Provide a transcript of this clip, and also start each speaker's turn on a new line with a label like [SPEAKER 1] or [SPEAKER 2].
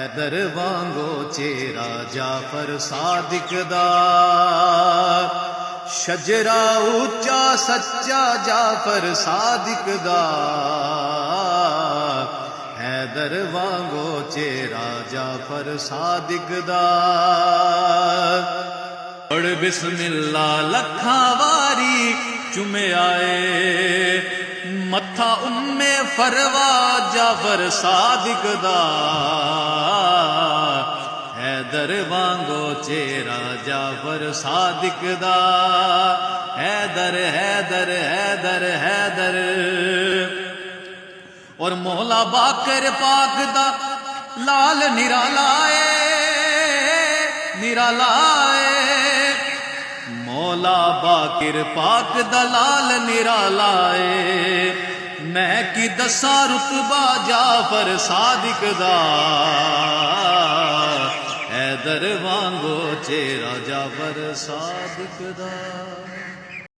[SPEAKER 1] حیدر وانگو چہرہ جعفر صادق دا شجرا اونچا سچا جعفر صادق دا حیدر وانگو چہرہ جعفر صادق دا پڑھ بسم اللہ لکھاں واری چومے آئے متھا فروا جعفر صادق دا حیدر وانگو چہرہ جعفر صادق دا حیدر حیدر حیدر حیدر اور مولا باقر پاک دا لال نرالائے مولا باقر پاک دا لال نرالائے میں کی دسا رتبہ جعفر صادق دا حیدر وانگو چہرہ جعفر صادق دا